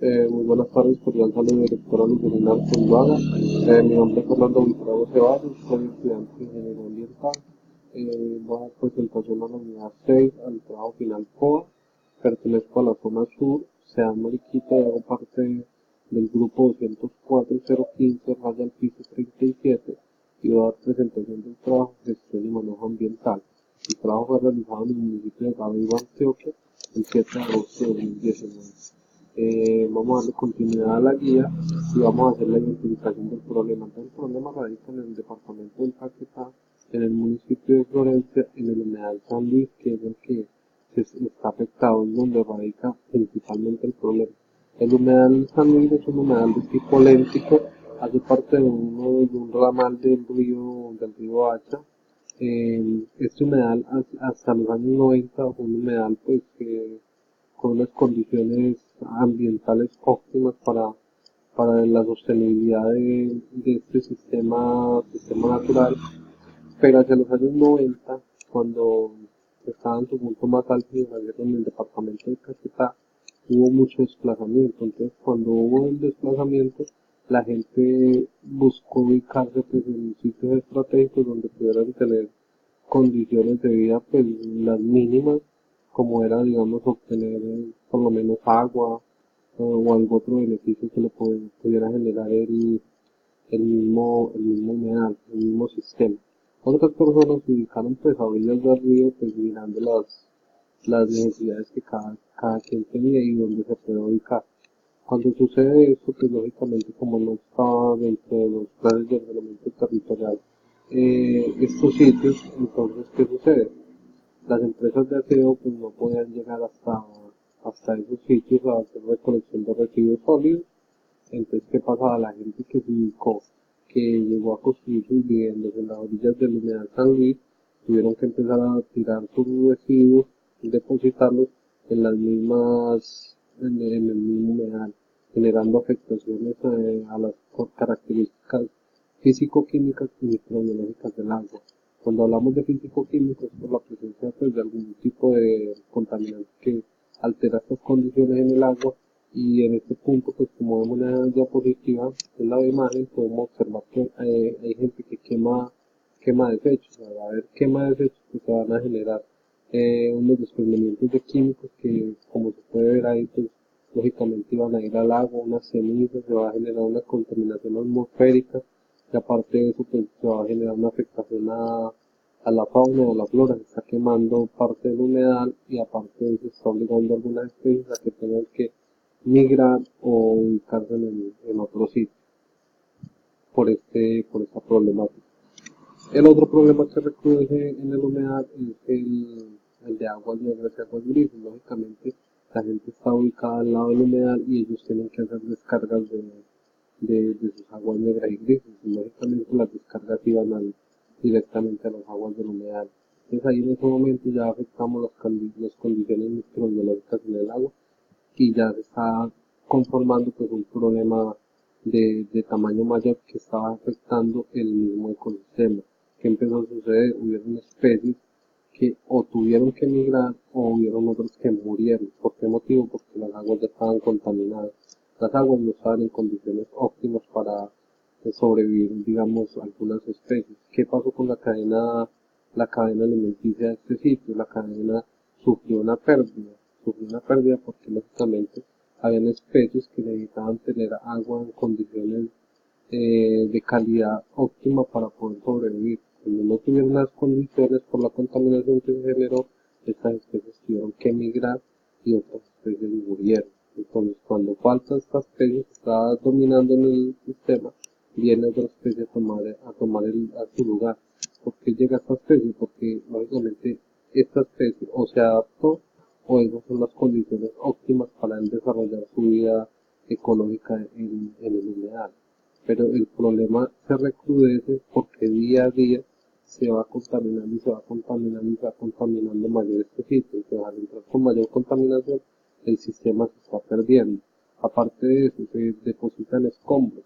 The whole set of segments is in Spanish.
Muy buenas tardes, cordial saludo directora Lucelina Zuluaga. Mi nombre es Fernando Buitrago Ceballos, soy estudiante de Ingeniería Ambiental. Voy a dar presentación a la unidad 6, al trabajo final COA. Pertenezco a la zona sur, sea Mariquita y hago parte del grupo 204-015, raya al piso 37, y voy a dar presentación del trabajo gestión y manejo ambiental. El trabajo fue realizado en el municipio de Grabando, Antioquia, el 7 de agosto de 2019. Vamos a darle continuidad a la guía y vamos a hacer la identificación del problema. Entonces, el problema radica en el departamento del Caquetá, en el municipio de Florencia, en el humedal San Luis, que es el que está afectado, es donde radica principalmente el problema. El humedal San Luis es un humedal de tipo léntico, hace parte de un ramal del río Hacha. Este humedal hasta los años 90 fue un humedal pues que con unas condiciones ambientales óptimas para la sostenibilidad de este sistema natural, pero hacia los años 90, cuando estaba en su punto más alto en el departamento de Caquetá, hubo mucho desplazamiento. Entonces, cuando hubo el desplazamiento, la gente buscó ubicarse pues, en sitios estratégicos donde pudieran tener condiciones de vida, pues las mínimas, como era, digamos, obtener por lo menos agua o algún otro beneficio que le pudiera generar el mismo humedal, el mismo sistema. Otras personas se ubicaron pues a orillas del río, pues mirando las necesidades que cada quien tenía y dónde se puede ubicar. Cuando sucede esto, pues lógicamente como no estaba dentro de los planes de ordenamiento territorial estos sitios, entonces ¿qué sucede? Las empresas de aseo pues no podían llegar hasta esos sitios a hacer recolección de residuos sólidos. Entonces, ¿qué pasaba? La gente que se ubicó, que llegó a construir sus viviendas en las orillas del humedal San Luis, tuvieron que empezar a tirar sus residuos, depositarlos en en el mismo humedal, generando afectaciones a las características físico-químicas y microbiológicas del agua. Cuando hablamos de físico-químicos, por la presencia pues, de algún tipo de contaminante que altera estas condiciones en el agua, y en este punto, pues como vemos en la diapositiva, en la imagen, podemos observar que hay gente que quema desechos. Al haber quema desechos, pues se van a generar unos desprendimientos de químicos que, como se puede ver ahí, pues lógicamente iban a ir al agua, unas cenizas, se va a generar una contaminación atmosférica, y aparte de eso, pues se va a generar una afectación a la fauna, a la flora, se está quemando parte del humedal y aparte de eso está obligando a algunas especies a que tengan que migrar o ubicarse en otro sitio por esta problemática. El otro problema que recrudece en el humedal es el de aguas negras y aguas grises. Lógicamente, la gente está ubicada al lado del humedal y ellos tienen que hacer descargas de sus aguas negras y grises. Y lógicamente, las descargas iban directamente a las aguas del humedal. Entonces, ahí en ese momento ya afectamos las condiciones microbiológicas en el agua y ya se está conformando pues un problema de tamaño mayor que estaba afectando el mismo ecosistema. ¿Qué empezó a suceder? Hubieron especies que o tuvieron que migrar o hubieron otros que murieron. ¿Por qué motivo? Porque las aguas ya estaban contaminadas. Las aguas no estaban en condiciones óptimas para sobrevivir, digamos, algunas especies. ¿Qué pasó con la cadena alimenticia de este sitio? La cadena sufrió una pérdida. Sufrió una pérdida porque lógicamente habían especies que necesitaban tener agua en condiciones de calidad óptima para poder sobrevivir. Cuando no tuvieron las condiciones por la contaminación que se generó, estas especies tuvieron que emigrar y otras especies murieron. Entonces, cuando falta esta especie que está dominando en el sistema, viene otra especie a su lugar. ¿Por qué llega esta especie? Porque lógicamente esta especie o se adaptó o esas son las condiciones óptimas para él desarrollar su vida ecológica en el humedal. Pero el problema se recrudece porque día a día se va contaminando y se va contaminando y se va contaminando mayor este sitio. Entonces, al entrar con mayor contaminación, el sistema se está perdiendo. Aparte de eso, se depositan escombros.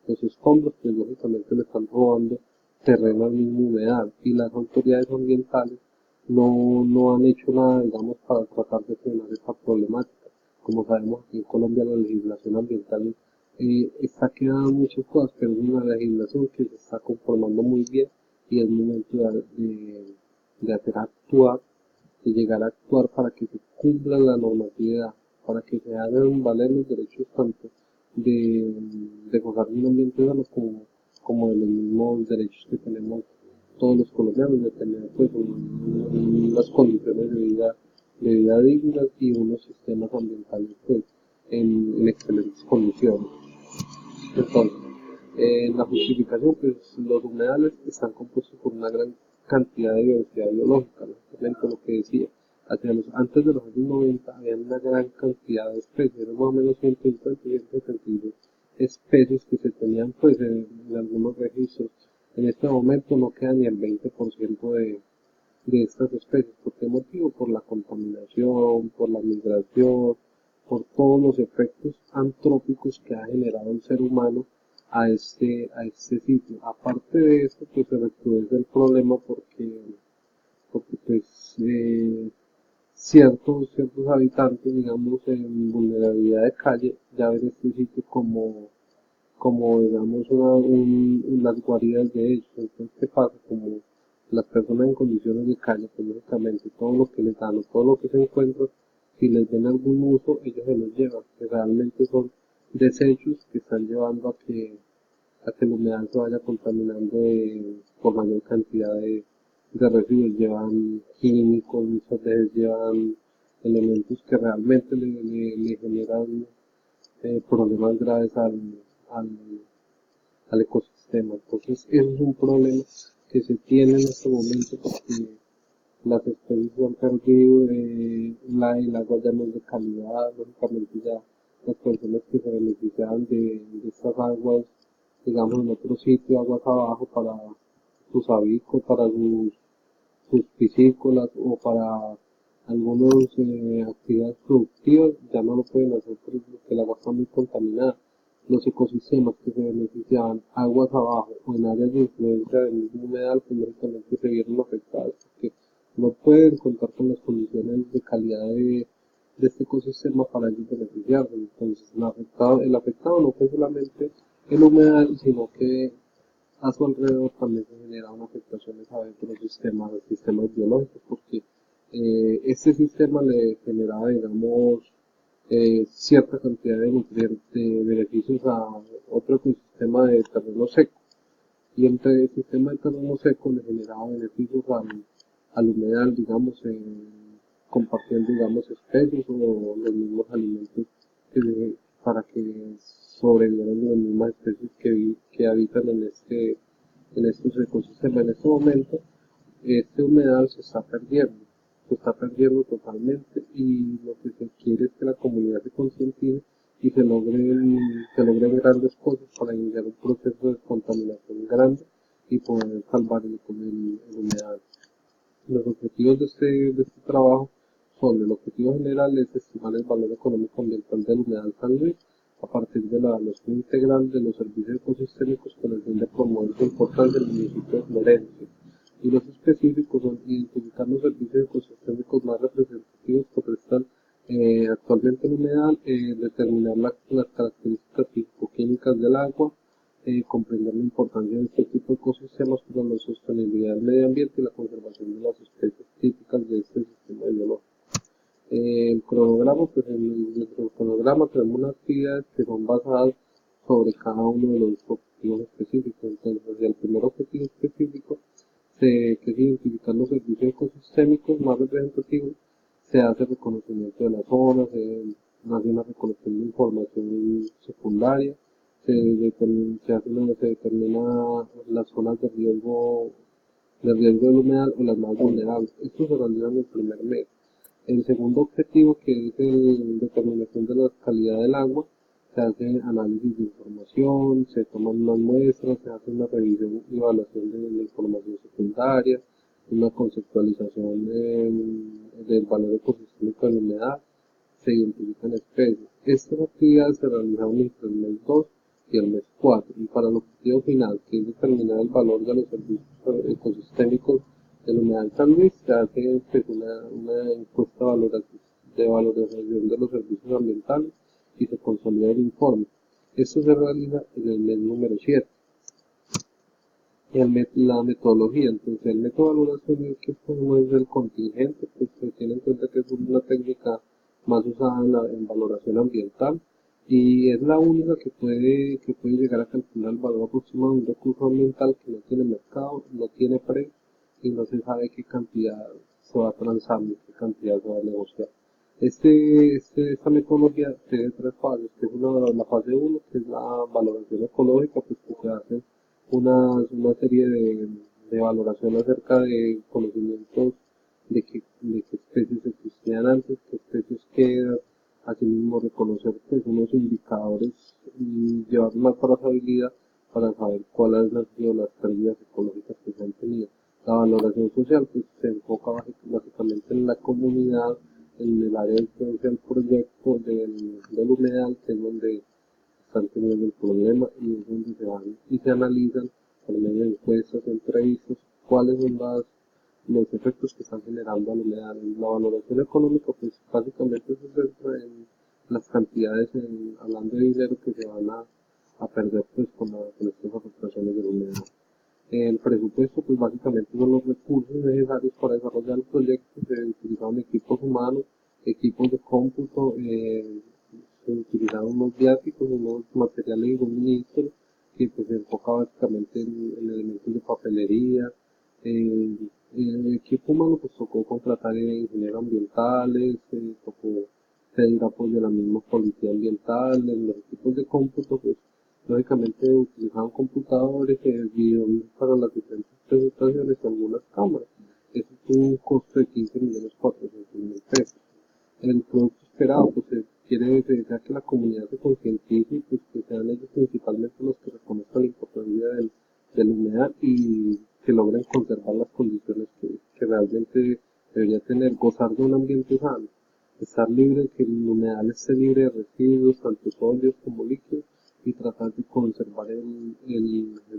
Los escombros, pues lógicamente le están robando terreno al mismo humedal y las autoridades ambientales no han hecho nada, digamos, para tratar de frenar esta problemática. Como sabemos, aquí en Colombia la legislación ambiental está quedando muchas cosas, pero es una legislación que se está conformando muy bien y es momento de hacer actuar, de llegar a actuar para que se cumpla la normatividad, para que se hagan valer los derechos tanto de, de gozar de un ambiente sano como de los mismos derechos que tenemos todos los colombianos, de tener pues unas condiciones de vida dignas y unos sistemas ambientales pues en excelentes condiciones. Entonces, en la justificación, pues los humedales están compuestos por una gran cantidad de diversidad biológica, lógicamente lo que decía. Antes de los años 90 había una gran cantidad de especies, eran más o menos 150, 162 especies que se tenían pues en algunos registros. En este momento no queda ni el 20% de estas especies. ¿Por qué motivo? Por la contaminación, por la migración, por todos los efectos antrópicos que ha generado el ser humano a este sitio. Aparte de esto, pues se recrudece el problema porque pues ciertos habitantes, digamos, en vulnerabilidad de calle, ya ven este sitio como digamos las guaridas de ellos. Entonces, ¿qué pasa? Como las personas en condiciones de calle, pues lógicamente todo lo que les dan o todo lo que se encuentran, si les den algún uso, ellos se los llevan, que realmente son desechos que están llevando a que el humedal se vaya contaminando por mayor cantidad de residuos, llevan químicos, muchas veces llevan elementos que realmente le generan problemas graves al, al ecosistema. Entonces, eso es un problema que se tiene en este momento porque las especies se han perdido, el agua ya no es de calidad, lógicamente ya las personas que se beneficiaban de estas aguas, digamos en otro sitio, aguas abajo para sus avícolas, para sus piscícolas o para algunas actividades productivas, ya no lo pueden hacer porque el agua está muy contaminada. Los ecosistemas que se beneficiaban aguas abajo o en áreas de influencia del mismo humedal, pues lógicamente se vieron afectados porque no pueden contar con las condiciones de calidad de este ecosistema para ellos beneficiarse. Entonces, el afectado no fue solamente el humedal, sino que a su alrededor también se generan afectaciones a dentro los sistemas biológicos, porque este sistema le generaba, digamos, cierta cantidad de nutrientes, de beneficios a otro ecosistema de terreno seco. Y entre el sistema de terreno seco le generaba beneficios al humedal, digamos, compartiendo, digamos, especies o los mismos alimentos para que sobrevivieran las mismas especies que habitan en estos ecosistemas. En este momento, este humedal se está perdiendo totalmente y lo que se quiere es que la comunidad se concientice y se logren grandes cosas para iniciar un proceso de descontaminación grande y poder salvar el humedal. Los objetivos de este trabajo son: el objetivo general es estimar el valor económico ambiental del humedal San Luis a partir de la evaluación integral de los servicios ecosistémicos con el fin de promover su importancia en el municipio de Florencia. Y los específicos son identificar los servicios ecosistémicos más representativos que prestan actualmente el humedal, determinar las características físico-químicas del agua, comprender la importancia de este tipo de ecosistemas para la sostenibilidad del medio ambiente y la conservación de las especies típicas de este sistema biológico. El cronograma, pues en nuestro cronograma tenemos unas actividades que son basadas sobre cada uno de los objetivos específicos. Entonces, el primer objetivo específico, que es identificar los servicios ecosistémicos más representativos, se hace reconocimiento de las zonas, se hace una recolección de información secundaria, se determina las zonas de riesgo del humedal o las más vulnerables. Esto se realiza en el primer mes. El segundo objetivo, que es la determinación de la calidad del agua, se hace análisis de información, se toman unas muestras, se hace una revisión y evaluación de la información secundaria, una conceptualización del valor ecosistémico de la humedad, se identifican especies. Estas actividades se realizaron entre el mes 2 y el mes 4, y para el objetivo final, que es determinar el valor de los servicios ecosistémicos del humedal San Luis, se hace pues, una encuesta de valorización de los servicios ambientales y se consolida el informe. Esto se realiza en el mes número 7. La metodología, entonces el método de valoración es que no es el contingente, pues se tiene en cuenta que es una técnica más usada en valoración ambiental y es la única que puede llegar a calcular el valor aproximado de un recurso ambiental que no tiene mercado, no tiene precio y no se sabe qué cantidad se va a transar ni qué cantidad se va a negociar. Esta metodología tiene tres fases, que es la fase uno que es la valoración ecológica, pues que se hace una serie de valoración acerca de conocimientos de qué especies existían antes, qué especies quedan, asimismo reconocer pues, unos indicadores y llevar una trazabilidad para saber cuáles han sido las pérdidas ecológicas que se han tenido. La valoración social pues, se enfoca básicamente en la comunidad, en el área de influencia del proyecto del humedal, que es donde están teniendo el problema y es donde se van y se analizan por medio de encuestas, entrevistas, cuáles son los efectos que están generando al humedal. La valoración económica, pues básicamente se centra en las cantidades, hablando de dinero que se van a perder pues con estas afectaciones del humedal. El presupuesto, pues básicamente son los recursos necesarios para desarrollar el proyecto. Se utilizaron equipos humanos, equipos de cómputo, se utilizaron unos viáticos, unos materiales y suministros que pues, se enfoca básicamente en elementos de papelería. El equipo humano pues tocó contratar ingenieros ambientales, tocó pedir apoyo a la misma policía ambiental. En los equipos de cómputo pues lógicamente utilizaban computadores, video para las diferentes presentaciones y algunas cámaras. Eso tuvo un costo de 15.400.000 pesos. El producto esperado, pues se quiere desear que la comunidad se concientice y pues que sean ellos principalmente los que reconozcan la importancia del humedal y que logren conservar las condiciones que realmente debería tener, gozar de un ambiente sano, estar libre, que el humedal esté libre de residuos, tanto sólidos como líquidos, y tratar de conservar el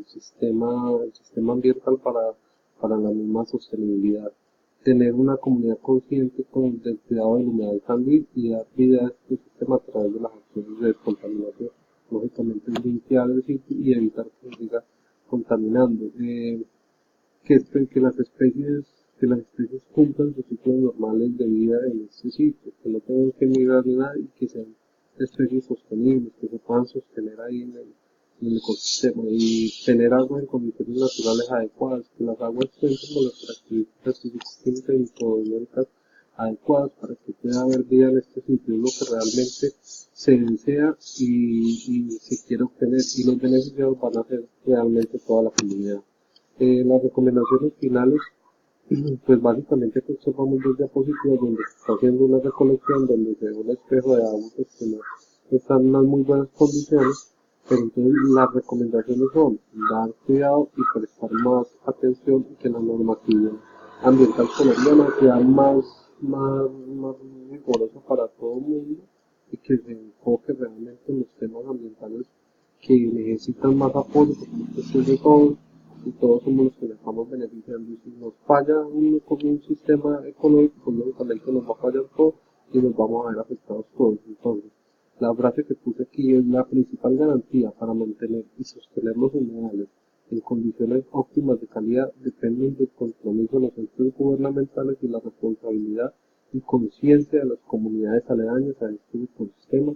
sistema ambiental para la misma sostenibilidad. Tener una comunidad consciente del cuidado del humedal también y dar vida a este sistema a través de las acciones de descontaminación. Lógicamente limpiar el sitio y evitar que siga contaminando. Que las especies cumplan sus ciclos normales de vida en este sitio, que no tengan que migrar ni nada y que sean especies sostenibles, que se puedan sostener ahí en el ecosistema y tener agua en condiciones naturales adecuadas, que las aguas cuenten con las características físico-químicas y microbiológicas adecuadas para que pueda haber vida en este sitio, es lo que realmente se desea y se quiere obtener, y los beneficiados van a ser realmente toda la comunidad. Las recomendaciones finales, pues básicamente aquí observamos dos diapositivas donde se está haciendo una recolección, donde se ve un espejo de agua pues, que no está en unas muy buenas condiciones, pero entonces las recomendaciones son dar cuidado y prestar más atención y que la normatividad ambiental colombiana sea más rigurosa para todo el mundo y que se enfoque realmente en los temas ambientales que necesitan más apoyo, porque esto es de todos y todos somos los que le estamos beneficiando. Y si nos falla con un sistema económico, pues lógicamente nos va a fallar todo y nos vamos a ver afectados todos. Entonces, la frase que puse aquí es la principal garantía para mantener y sostener los humedales en condiciones óptimas de calidad dependen del compromiso de los entes gubernamentales y la responsabilidad y conciencia de las comunidades aledañas a este ecosistema.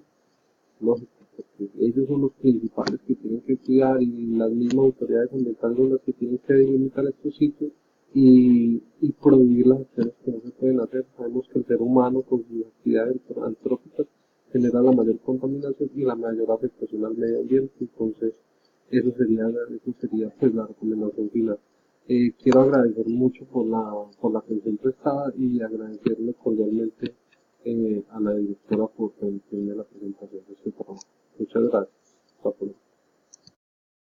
Lógico, porque ellos son los principales que tienen que cuidar y las mismas autoridades ambientales son las que tienen que delimitar estos sitios y prohibir las acciones que no se pueden hacer. Sabemos que el ser humano con sus actividades antrópicas genera la mayor contaminación y la mayor afectación al medio ambiente, entonces eso sería pues la recomendación final. Quiero agradecer mucho por la atención prestada y agradecerle cordialmente a la directora por permitirme la presentación de este trabajo.